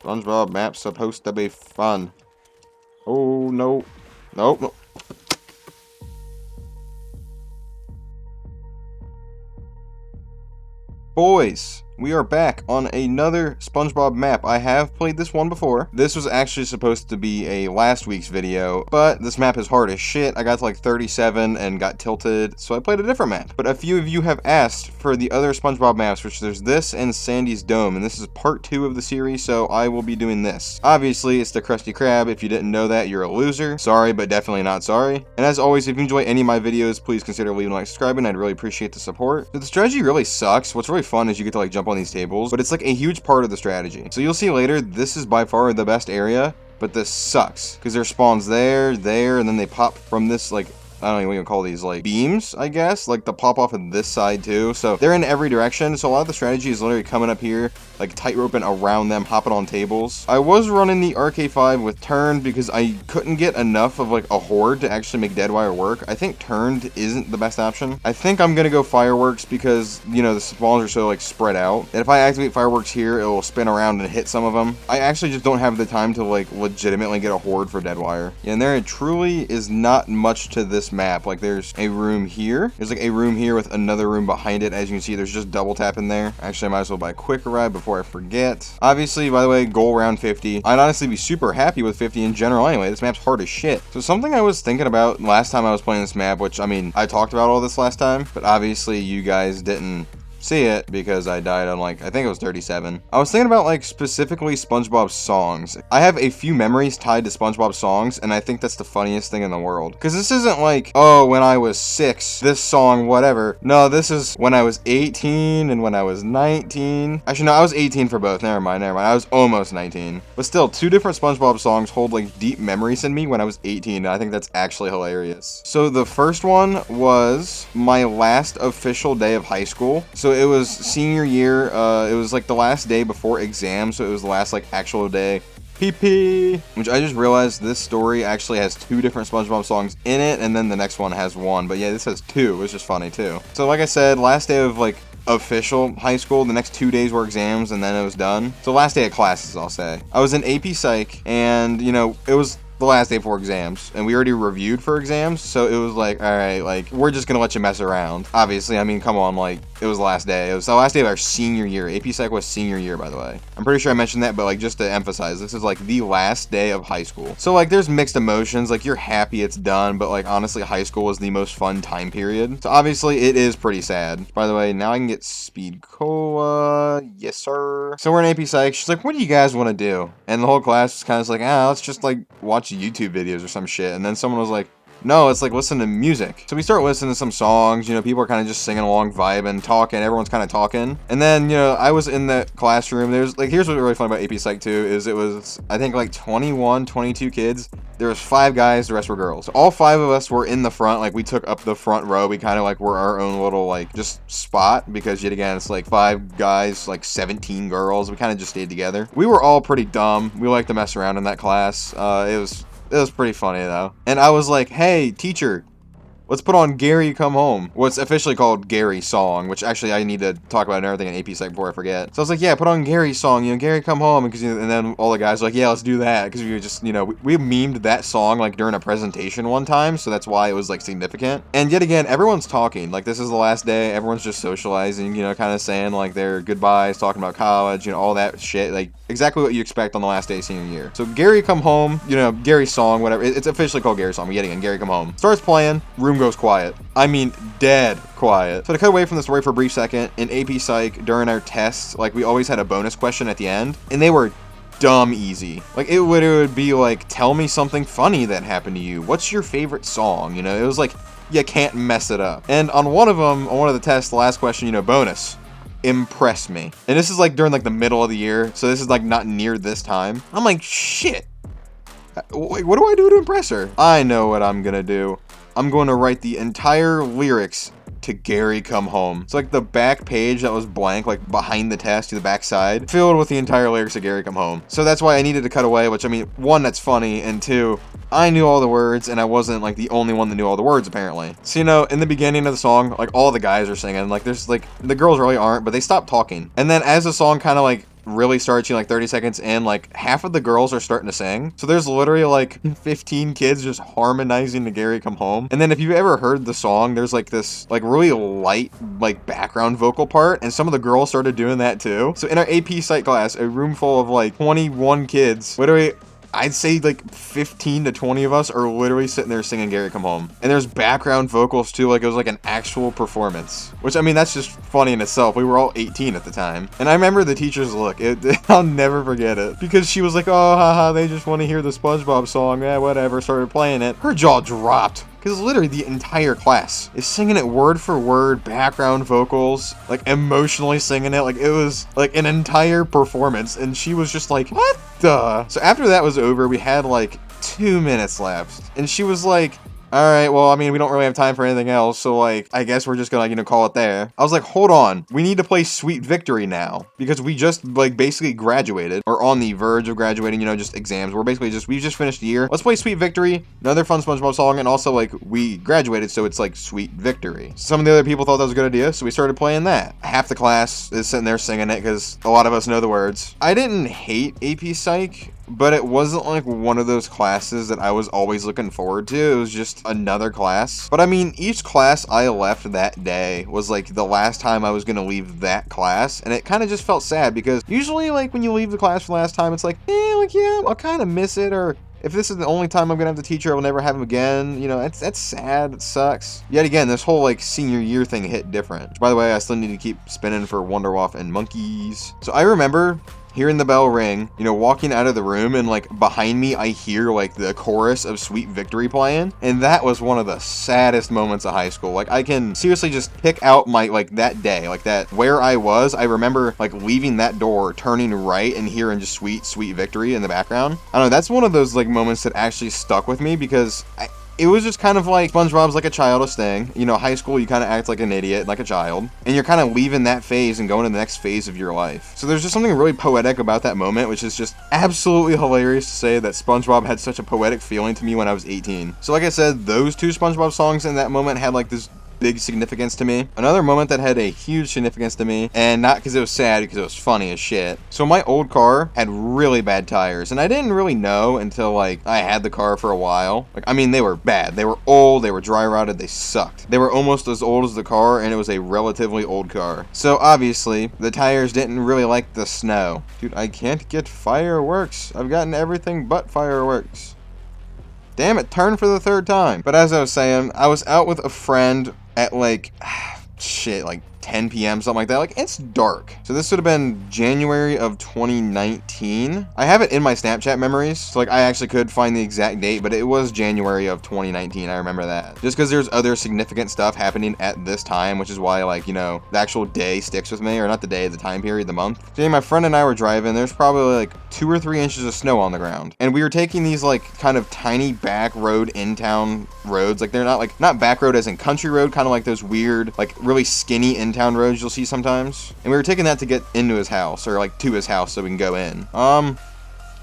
SpongeBob map's supposed to be fun. Oh, no. Nope. No. Boys, we are back on another SpongeBob map. I have played this one before. This was actually supposed to be a last week's video, but this map is hard as shit. I got to like 37 and got tilted, so I played a different map. But a few of you have asked for the other SpongeBob maps, which there's this and Sandy's Dome, and this is part 2 of the series, so I will be doing this. Obviously, it's the Krusty Krab. If you didn't know that, you're a loser. Sorry, but definitely not sorry. And as always, if you enjoy any of my videos, please consider leaving a like, subscribing. I'd really appreciate the support. So the strategy really sucks. What's really fun is you get to like jump on these tables, but it's like a huge part of the strategy. So you'll see later, this is by far the best area, but this sucks because there's spawns there, and then they pop from this like, I don't know what you call these, like beams, I guess, like the pop off of this side too. So they're in every direction. So a lot of the strategy is literally coming up here, like tightroping around them, hopping on tables. I was running the RK5 with turned because I couldn't get enough of like a horde to actually make Deadwire work. I think turned isn't the best option. I think I'm gonna go fireworks because, you know, the spawns are so like spread out. And if I activate fireworks here, it will spin around and hit some of them. I actually just don't have the time to like legitimately get a horde for Deadwire. Yeah, and there truly is not much to this map. Like there's a room here, there's like a room here with another room behind it. As you can see, there's just double tap in there. Actually, I might as well buy a quick ride before I forget. Obviously, by the way, goal round 50. I'd honestly be super happy with 50 in general anyway. This map's hard as shit. So something I was thinking about last time I was playing this map, which I mean, I talked about all this last time, but obviously you guys didn't see it because I died on like, I think it was 37. I was thinking about like specifically SpongeBob songs. I have a few memories tied to SpongeBob songs, and I think that's the funniest thing in the world. Because this isn't like, oh, when I was 6, this song, whatever. No, this is when I was 18 and when I was 19. Actually, no, I was 18 for both. Never mind. I was almost 19. But still, 2 different SpongeBob songs hold like deep memories in me when I was 18. And I think that's actually hilarious. So the first one was my last official day of high school. So it was senior year. It was like the last day before exam, so it was the last like actual day. PP, which I just realized this story actually has 2 different SpongeBob songs in it, and then the next one has 1. But yeah, this has 2, which is funny too. So like I said, last day of like official high school. The next 2 days were exams, and then it was done. So last day of classes, I'll say. I was in AP Psych, and you know, it was the last day before exams, and we already reviewed for exams, so it was like, all right, like, we're just gonna let you mess around. Obviously, I mean, come on, like, it was the last day. It was the last day of our senior year. AP Psych was senior year, by the way. I'm pretty sure I mentioned that, but like, just to emphasize, this is like the last day of high school. So like, there's mixed emotions. Like, you're happy it's done, but like, honestly, high school was the most fun time period. So obviously, it is pretty sad. By the way, now I can get Speed Cola. Yes, sir. So we're in AP Psych. She's like, what do you guys want to do? And the whole class is kind of like, let's just like watch YouTube videos or some shit. And then someone was like, no, it's like listen to music. So we start listening to some songs, you know, people are kind of just singing along, vibing, talking, everyone's kind of talking. And then, you know, I was in the classroom. There's like, here's what's really fun about AP Psych 2 is it was, I think like 21, 22 kids. There was 5 guys, the rest were girls. All 5 of us were in the front, like we took up the front row. We kind of like were our own little like just spot because yet again, it's like 5 guys, like 17 girls. We kind of just stayed together. We were all pretty dumb. We liked to mess around in that class. It was pretty funny though. And I was like, hey, teacher, let's put on Gary Come Home. What's officially called Gary Song, which actually I need to talk about everything in AP Psych before I forget. So I was like, yeah, put on Gary's song, you know, Gary Come Home. And then all the guys were like, yeah, let's do that. Because we were just, you know, we memed that song like during a presentation one time. So that's why it was like significant. And yet again, everyone's talking. Like this is the last day. Everyone's just socializing, you know, kind of saying like their goodbyes, talking about college, you know, all that shit. Like exactly what you expect on the last day of senior year. So Gary Come Home, you know, Gary's song, whatever. It's officially called Gary's Song. But yet again, Gary Come Home. Starts playing, room goes quiet. I mean, dead quiet. So to cut away from the story for a brief second, in AP Psych, during our tests, like we always had a bonus question at the end, and they were dumb easy. Like it would be like, tell me something funny that happened to you. What's your favorite song? You know, it was like, you can't mess it up. And on one of them, on one of the tests, the last question, you know, bonus. Impress me. And this is like during like the middle of the year, so this is like not near this time. I'm like, shit. What do I do to impress her? I know what I'm gonna do. I'm going to write the entire lyrics to Gary Come Home. It's like the back page that was blank, like behind the test to the back side, filled with the entire lyrics of Gary Come Home. So that's why I needed to cut away, which I mean, 1, that's funny, and 2, I knew all the words, and I wasn't like the only one that knew all the words apparently. So, you know, in the beginning of the song, like all the guys are singing, like there's like, the girls really aren't, but they stop talking. And then as the song kind of like really starts, 30 seconds in, like, half of the girls are starting to sing. So there's literally, like, 15 kids just harmonizing to Gary Come Home. And then if you've ever heard the song, there's, like, this, like, really light, like, background vocal part, and some of the girls started doing that, too. So in our AP Psych class, a room full of, like, 21 kids, literally, I'd say like 15 to 20 of us are literally sitting there singing Gary Come Home. And there's background vocals too, like it was like an actual performance. Which, I mean, that's just funny in itself. We were all 18 at the time. And I remember the teacher's look. I'll never forget it. Because she was like, oh, haha, they just want to hear the SpongeBob song. Yeah, whatever. Started playing it. Her jaw dropped. Because literally the entire class is singing it word for word, background vocals, like emotionally singing it. Like it was like an entire performance. And she was just like, what the? So after that was over, we had like 2 minutes left. And she was like, all right, well, I mean, we don't really have time for anything else, so, like, I guess we're just gonna, call it there. I was like, hold on, we need to play Sweet Victory now, because we just, like, basically graduated, or on the verge of graduating, just exams. We're basically we just finished the year. Let's play Sweet Victory, another fun SpongeBob song, and also, like, we graduated, so it's, like, Sweet Victory. Some of the other people thought that was a good idea, so we started playing that. Half the class is sitting there singing it, because a lot of us know the words. I didn't hate AP Psych, but it wasn't like one of those classes that I was always looking forward to. It was just another class. But I mean, each class I left that day was like the last time I was going to leave that class. And it kind of just felt sad because usually like when you leave the class for the last time, it's like, yeah, I'll kind of miss it. Or if this is the only time I'm going to have the teacher, I will never have him again. That's sad. It sucks. Yet again, this whole like senior year thing hit different. By the way, I still need to keep spinning for Wonderwaff and Monkeys. So I remember hearing the bell ring, walking out of the room, and like behind me I hear like the chorus of Sweet Victory playing, and that was one of the saddest moments of high school. Like I can seriously just pick out my like that day, like that where I was. I remember like leaving that door, turning right, and hearing just Sweet Victory in the background. I don't know, that's one of those like moments that actually stuck with me because it was just kind of like SpongeBob's like a childish thing. High school, you kind of act like an idiot, like a child. And you're kind of leaving that phase and going to the next phase of your life. So there's just something really poetic about that moment, which is just absolutely hilarious to say that SpongeBob had such a poetic feeling to me when I was 18. So like I said, those two SpongeBob songs in that moment had like this big significance to me. Another moment that had a huge significance to me, and not because it was sad, because it was funny as shit. So my old car had really bad tires, and I didn't really know until like I had the car for a while. Like, I mean, they were bad. They were old, they were dry rotted, they sucked. They were almost as old as the car, and it was a relatively old car. So obviously, the tires didn't really like the snow. Dude, I can't get fireworks. I've gotten everything but fireworks. Damn it, turn for the third time. But as I was saying, I was out with a friend at like, like 10 p.m., something like that. Like, it's dark. So this would have been January of 2019. I have it in my Snapchat memories. So, like, I actually could find the exact date, but it was January of 2019. I remember that. Just because there's other significant stuff happening at this time, which is why, like, the actual day sticks with me. Or not the day, the time period, the month. So, my friend and I were driving. There's probably, like, 2 or 3 inches of snow on the ground. And we were taking these, like, kind of tiny back road in-town roads. Like, they're not, like, not back road as in country road. Kind of like those weird, like, really skinny in-town roads you'll see sometimes. And we were taking that to get into his house, or like to his house so we can go in.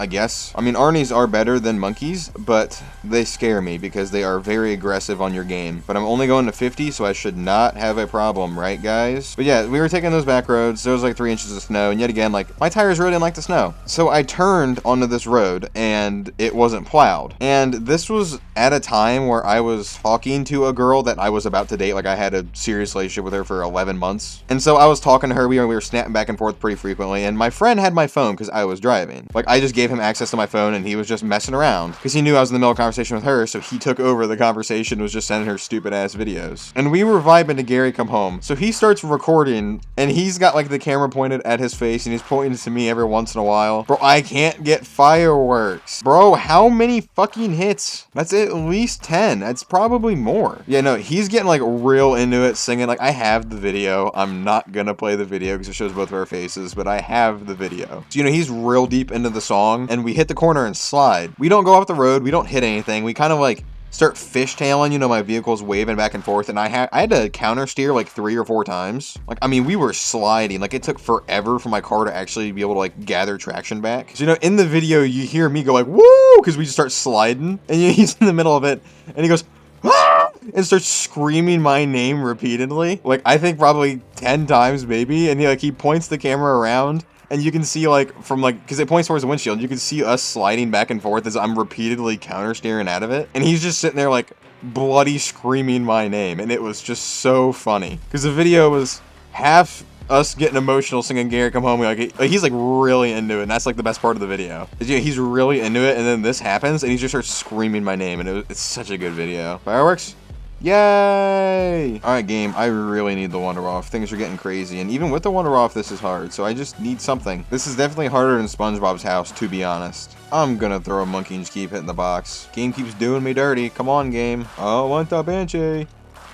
I guess. I mean, Arnie's are better than monkeys, but they scare me because they are very aggressive on your game. But I'm only going to 50, so I should not have a problem, right, guys? But yeah, we were taking those back roads. There was like 3 inches of snow, and yet again, like, my tires really didn't like the snow. So I turned onto this road, and it wasn't plowed. And this was at a time where I was talking to a girl that I was about to date. Like, I had a serious relationship with her for 11 months. And so I was talking to her. We were snapping back and forth pretty frequently, and my friend had my phone because I was driving. Like, I just gave him access to my phone, and he was just messing around because he knew I was in the middle of a conversation with her, so he took over the conversation and was just sending her stupid ass videos. And we were vibing to Gary Come Home, so he starts recording, and he's got like the camera pointed at his face, and he's pointing to me every once in a while. Bro, I can't get fireworks. Bro, how many fucking hits? That's at least 10. That's probably more. Yeah, no, he's getting like real into it, singing. Like, I have the video. I'm not gonna play the video because it shows both of our faces, but I have the video. So, he's real deep into the song, and we hit the corner and slide. We don't go off the road. We don't hit anything. We kind of like start fishtailing. My vehicle's waving back and forth, and I had to counter steer like 3 or 4 times. Like, I mean, we were sliding. Like, it took forever for my car to actually be able to like gather traction back. So, in the video, you hear me go like, woo, because we just start sliding, and he's in the middle of it, and he goes, ah! And starts screaming my name repeatedly. Like, I think probably 10 times maybe, and he points the camera around, and you can see, like, from, like, because it points towards the windshield, you can see us sliding back and forth as I'm repeatedly counter-steering out of it, and he's just sitting there, like, bloody screaming my name, and it was just so funny. Because the video was half us getting emotional singing Gary Come Home, like he's like really into it, and that's like the best part of the video. He's really into it, and then this happens, and he just starts screaming my name, and it's such a good video. Fireworks? Yay! Alright, game, I really need the Wonder-Off. Things are getting crazy, and even with the Wonder-Off, this is hard, so I just need something. This is definitely harder than SpongeBob's house, to be honest. I'm gonna throw a monkey and just keep hitting the box. Game keeps doing me dirty. Come on, game. Oh, want the Banshee.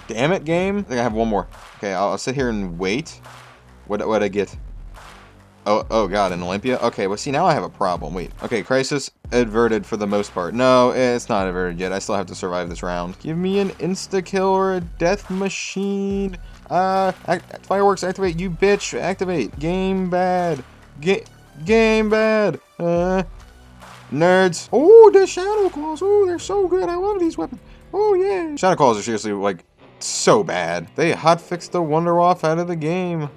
Damn it, game. I think I have one more. Okay, I'll sit here and wait. What'd I get? Oh god, an Olympia? Okay, well see, now I have a problem. Wait. Okay, crisis averted for the most part. No, it's not averted yet. I still have to survive this round. Give me an insta-kill or a death machine. Fireworks, activate, you bitch. Activate. Game bad. Game bad. Nerds. Oh, the Shadow Claws. Oh, they're so good. I love these weapons. Oh, yeah. Shadow Claws are seriously, like, so bad. They hotfixed the Wonder-Off out of the game.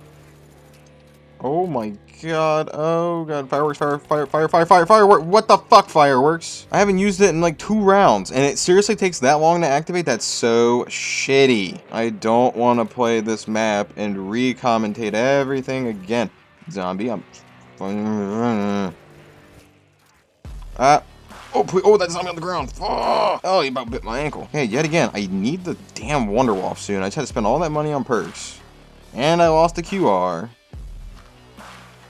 Oh my god. Oh god. Fireworks, fireworks. What the fuck, fireworks? I haven't used it in like 2 rounds, and it seriously takes that long to activate? That's so shitty. I don't want to play this map and re-commentate everything again. Zombie, I'm... Oh, that zombie on the ground. Oh, he about bit my ankle. Hey, yet again, I need the damn Wonder-Off soon. I just had to spend all that money on perks. And I lost the QR.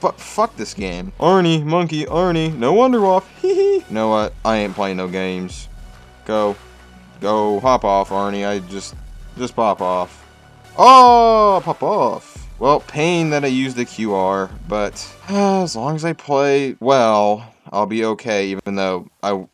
But fuck this game. Arnie, monkey, Arnie, no Wonder-Off. Hee. You know what? I ain't playing no games. Go, hop off, Arnie. Just pop off. Oh, pop off. Well, pain that I used the QR, but as long as I play well, I'll be okay, even though I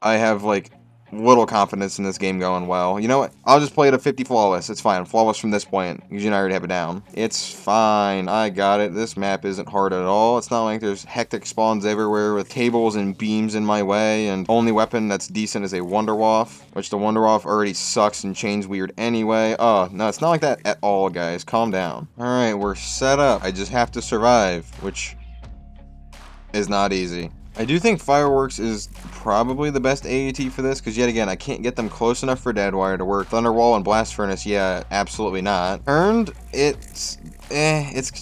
have, like, little confidence in this game going well. You know what? I'll just play it at 50 flawless. It's fine. Flawless from this point. Because I already have it down. It's fine. I got it. This map isn't hard at all. It's not like there's hectic spawns everywhere with cables and beams in my way, and only weapon that's decent is a Wonder-Off, which the Wonder-Off already sucks and chains weird anyway. Oh, no, it's not like that at all, guys. Calm down. Alright, we're set up. I just have to survive, which is not easy. I do think Fireworks is probably the best AAT for this, because yet again, I can't get them close enough for Deadwire to work. Thunderwall and Blast Furnace, yeah, absolutely not. Earned, it's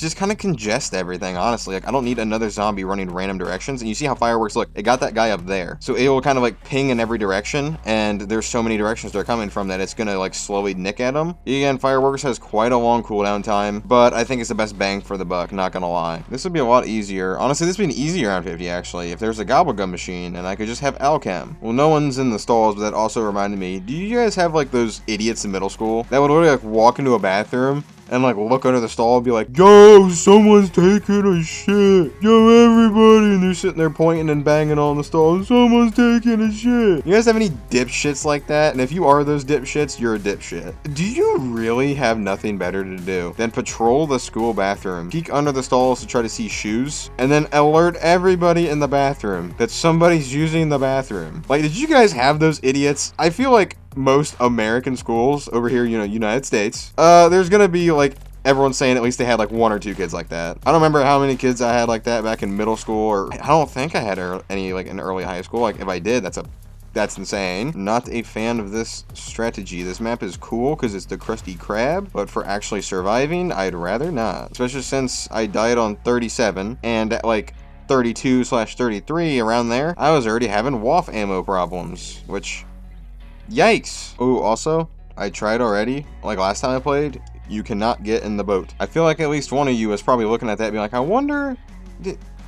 just kind of congest everything, honestly. Like, I don't need another zombie running random directions, and you see how Fireworks, look, it got that guy up there. So it will kind of, like, ping in every direction, and there's so many directions they're coming from that it's gonna, like, slowly nick at them. Again, Fireworks has quite a long cooldown time, but I think it's the best bang for the buck, not gonna lie. This would be a lot easier. Honestly, this would be an easy round 50, actually, if there's a Gobblegum machine, and I could just have Alchem. Well, no one's in the stalls, but that also reminded me, do you guys have, like, those idiots in middle school that would literally, like, walk into a bathroom and, like, look under the stall and be like, yo, someone's taking a shit. Yo, everybody. And they're sitting there pointing and banging on the stall. Someone's taking a shit. You guys have any dipshits like that? And if you are those dipshits, you're a dipshit. Do you really have nothing better to do than patrol the school bathroom, peek under the stalls to try to see shoes, and then alert everybody in the bathroom that somebody's using the bathroom? Like, did you guys have those idiots? I feel like most American schools over here, you know, United States, there's gonna be, like, everyone's saying at least they had, like, 1 or 2 kids like that. I don't remember how many kids I had like that back in middle school, or I don't think I had any, like, in early high school. Like, if I did, that's insane. Not a fan of this strategy. This map is cool because it's the Krusty Krab, but for actually surviving, I'd rather not. Especially since I died on 37, and at, like, 32/33, around there, I was already having WAF ammo problems, which... yikes. Oh, also, I tried already. Like last time I played, you cannot get in the boat. I feel like at least one of you was probably looking at that being like, I wonder,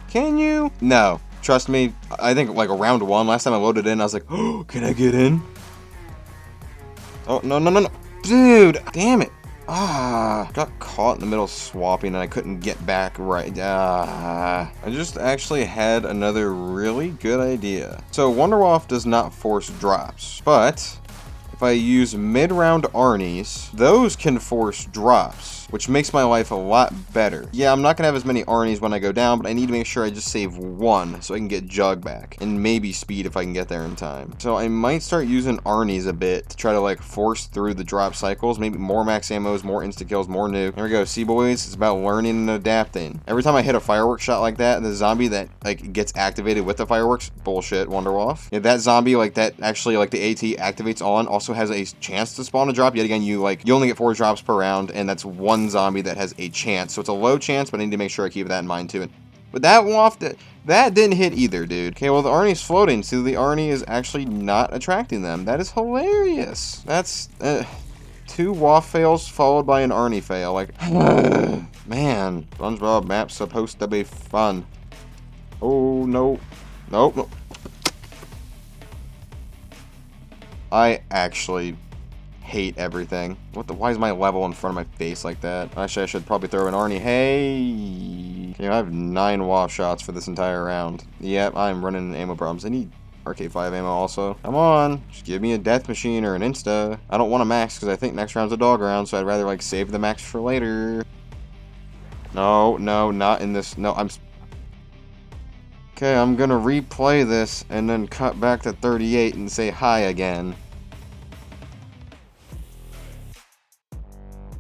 can you? No. Trust me, I think like round 1, last time I loaded in, I was like, oh, can I get in? Oh, no. Dude, damn it. Got caught in the middle swapping and I couldn't get back right. I just actually had another really good idea. So Wonder-Off does not force drops, but if I use mid-round Arnies, those can force drops. which makes my life a lot better. Yeah, I'm not gonna have as many Arnies when I go down, but I need to make sure I just save one so I can get Jug back, and maybe Speed if I can get there in time. So I might start using Arnies a bit to try to like force through the drop cycles, maybe more max ammos, more insta-kills, more nuke. There we go, see boys, it's about learning and adapting. Every time I hit a fireworks shot like that, the zombie that like gets activated with the fireworks, bullshit, Wonderwaff. Yeah, that zombie like that actually like the AT activates on also has a chance to spawn a drop. Yet again, you only get 4 drops per round, and that's one zombie that has a chance. So it's a low chance, but I need to make sure I keep that in mind too. But that waft, that didn't hit either, dude. Okay, well the Arnie's floating, so the Arnie is actually not attracting them. That is hilarious. That's 2 waft fails followed by an Arnie fail. Like, man, SpongeBob map's supposed to be fun. Oh no, nope. No. I actually hate everything. Why is my level in front of my face like that? Actually, I should probably throw an Arnie. Hey! You know, I have 9 waft shots for this entire round. Yep, I'm running into ammo problems. I need RK5 ammo also. Come on, just give me a death machine or an insta. I don't want a max because I think next round's a dog round, so I'd rather like save the max for later. No, not in this. No, Okay, I'm gonna replay this and then cut back to 38 and say hi again.